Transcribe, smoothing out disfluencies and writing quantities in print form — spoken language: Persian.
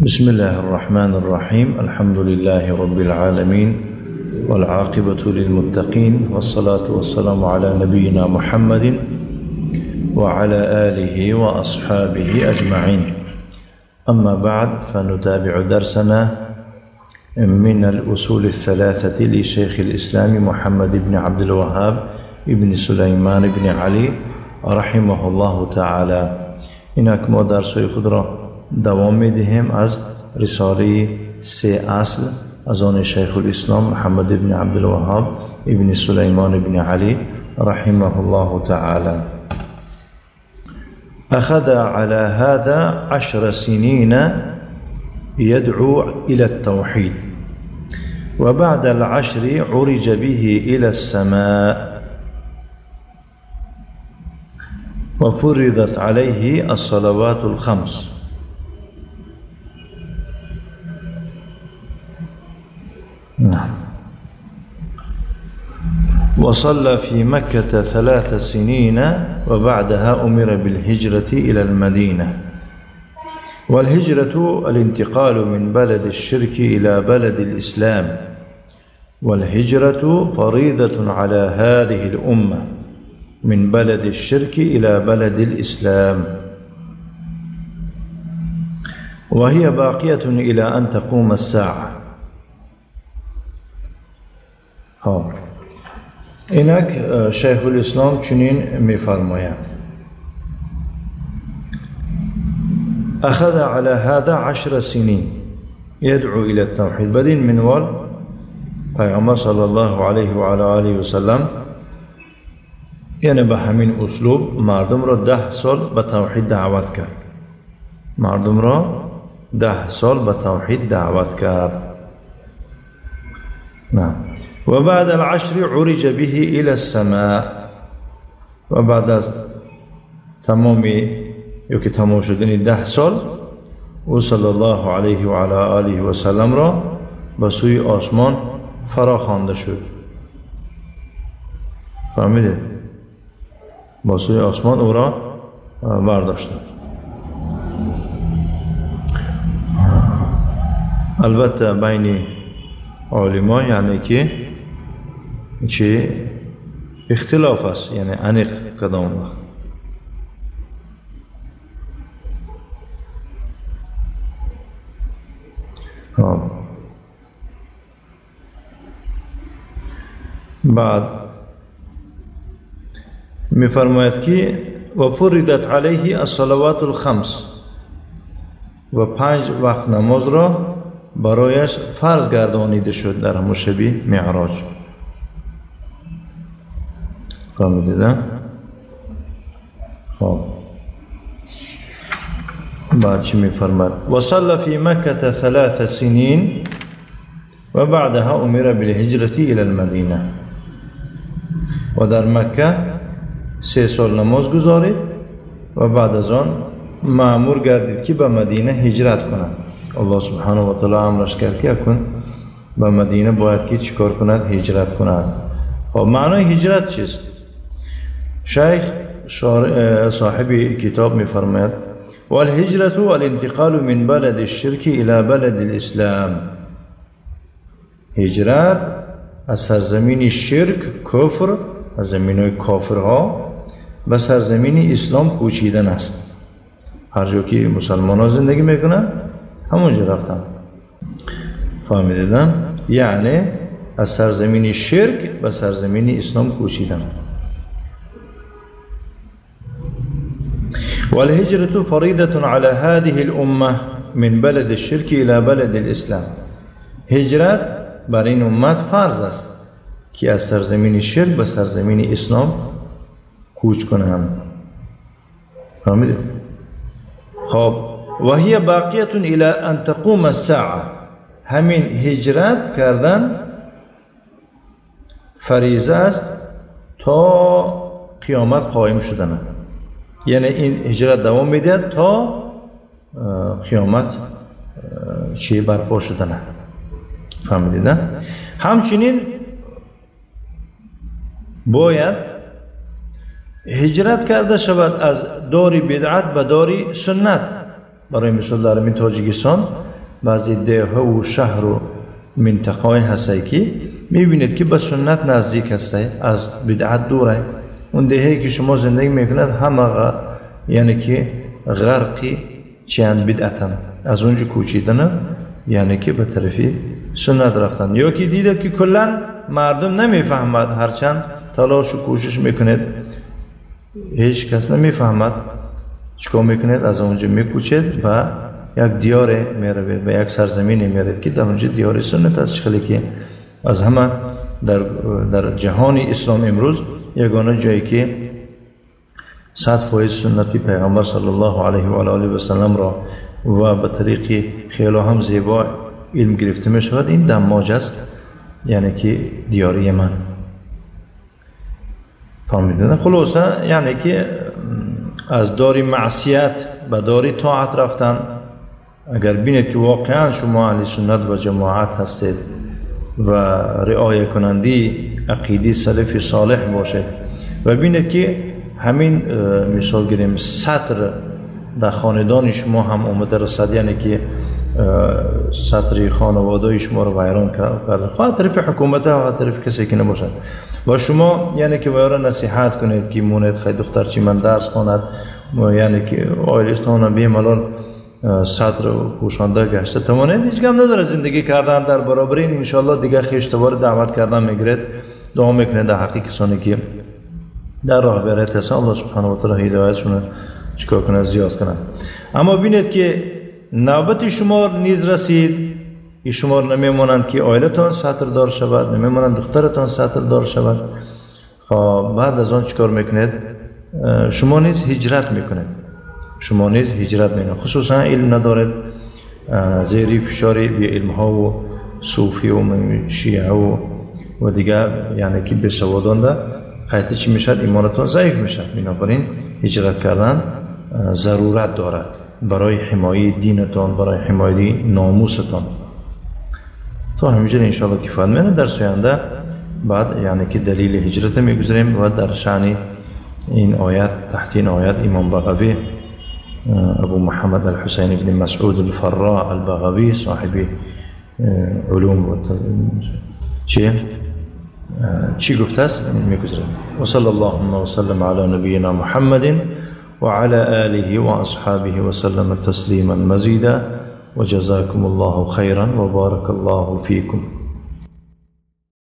بسم الله الرحمن الرحيم. الحمد لله رب العالمين والعاقبة للمتقين والصلاة والسلام على نبينا محمد وعلى آله وأصحابه أجمعين. أما بعد، فنتابع درسنا من الأصول الثلاثة لشيخ الإسلام محمد بن عبد الوهاب ابن سليمان بن علي رحمه الله تعالى. اینک ما درس‌های خود را دوام می‌دهیم از رساله 3 اصل از آن شیخ الاسلام محمد بن عبد الوهاب ابن سليمان بن علي رحمه الله تعالى. أخذ على هذا 10 سنين يدعو إلى التوحيد، وبعد 10 عرج به إلى السماء، وفرضت عليه الصلوات الخمس، وصلى في مكة 3 سنين، وبعدها أمر بالهجرة إلى المدينة. والهجرة الانتقال من بلد الشرك إلى بلد الإسلام، والهجرة فريضة على هذه الأمة من بلد الشرك إلى بلد الإسلام، وهي باقية إلى أن تقوم الساعة. اینک شیخ الاسلام چنین می‌فرماید: أخذ على هذا 10 سنين يدعو إلى التوحيد. بدین منوال پیغمبر صلی الله علیه و آله و سلم یعنی به همین اسلوب مردم را 10 سال به توحید دعوت کرد. مردم را 10 سال به توحید دعوت کرد. نه. و بعد 10 عرج به إلى السماء. و بعد از تمام شدن 10 سال، او صلی الله علیه و آله و سلم را به سوی آسمان فرا خوانده شد. فهمیدید؟ با سوی آسمان او را برداشتند. البته بین علما یعنی که چه اختلاف است، یعنی انیق کدام وقت. بعد می‌فرماید که و فرضت علیه الصلوات الخمس، و 5 وقت نماز را برایش فرض گردانیده شد در همون شب معراج. فهمیدید؟ خب بعد چی می‌فرماید؟ وصلى في مكة 3 سنين، وبعدها أمر بالهجرة إلى المدينة. و در مکه 3 سال نماز گذارید و بعد از آن مأمور گردید که به مدینه هجرت کند. الله سبحانه و تعالی امرش کرد که اکنون به مدینه باید که چیکار کند؟ هجرت کند. خب معنای هجرت چیست؟ شیخ صاحب کتاب می‌فرماید: والهجرة الانتقال من بلد الشرك إلى بلد الإسلام. هجرت از سرزمین شرک، کفر، از زمین‌های کافرها به سرزمین اسلام کوچیدن است. هر جا که مسلمان‌ها زندگی میکنن همونجا رفتن. فهمیدن؟ یعنی از سرزمین شرک به سرزمین اسلام کوچیدن. والهجرة فريضة على هذه الأمة من بلد الشرك إلى بلد الإسلام. هجرت بر این امت فرض است که از سرزمین شرک به سرزمین اسلام کوچ کنند. فهمیدید؟ خب و هی باقیة الى ان تقوم الساعة. همین هجرت کردن فریضه است تا قیامت قائم شدن. یعنی این هجرت دوام میده تا قیامت چی برپا شدن. فهمیدید؟ همچنین باید هجرت کرده شود از دار بدعت به دار سنت. برای مثال در این تاجیکستان بعضی دهها و شهر و منطقه هستی که میبینید که به سنت نزدیک هستی، از بدعت دوره. اون دههایی که شما زندگی میکنید همه یعنی که غرقی چند بدعتن، از اونجا کوچیدن یعنی که به طرفی سنت رفتن. یا که دیدید که کلا مردم نمیفهمد، هرچند تلاش و کوشش میکنید هیچ کس نمیفهمد، چیکار میکنید؟ از اونجا میکوچید و یک دیار میروید و یک سرزمینی میروید که در اونجا دیار سنت است. خیلی که از همه در جهان اسلام امروز یگانه جایی که 100% سنتی پیغمبر صلی الله علیه و آله و سلم را و به طریق خیلی هم زیبا علم گرفته می شود، این دماج است، یعنی که دیار یمن. فهمیدین؟ خلاصه یعنی که از داری معصیت به داری طاعت رفتن، اگر بینید که واقعا شما اهل سنت و جماعت هستید و رعایت کنندی عقیده سلف صالح باشید و بینید که همین مثال گیریم سطر در خاندان شما هم اومده رسد، یعنی که سطر خانواده شما رو ویران کرده، خواهد طرف حکومت و طرف کسی که نباشد، و شما یعنی که ویرا نصیحت کنید که مونید خیلی دختر چی من درس خواند، یعنی که آیلستان بیم الان سطر و پوشانده گشته توانید هیچ کم نداره زندگی کردن در برابر این. انشاءالله دیگه خیشتوار دعوت کردن میگیرد، دعا میکنه در حقی کسانی که در راه برایت هستن الله سبحانه و تعالی هدایتشون چیکار کنه، زیاد کنه. اما بینید که نوبت شما نیز رسید، این شما نمیمونند که عائلتان سطر دار شود، نمیمونند دخترتان سطر دار شود. خب بعد از آن چیکار میکنید؟ شما نیز هجرت میکنید، شما نیز هجرت میکنید. خصوصا علم ندارد، زیر فشاری بی علم ها و صوفی و شیعه و دیگر یعنی که بسوادان ده حیث چی میشد؟ ایمانتان ضعیف میشد. بنابراین هجرت کردن ضرورت دارد برای حمایه دینتان، برای حمایه ناموستان. تا همینجور انشاءالله کفایت میکنه. در آینده بعد یعنی که دلیل هجرت میگذاریم و در شأن این آیت، تحت این آیت امام بغوی ابو محمد الحسین بن مسعود الفراء البغوی صاحب علوم و چی گفته است میگذاریم. و صلی الله و سلم علی نبینا محمد وعلى آله وأصحابه وسلم تسليما مزيدا وجزاكم الله خيرا وبارك الله فيكم.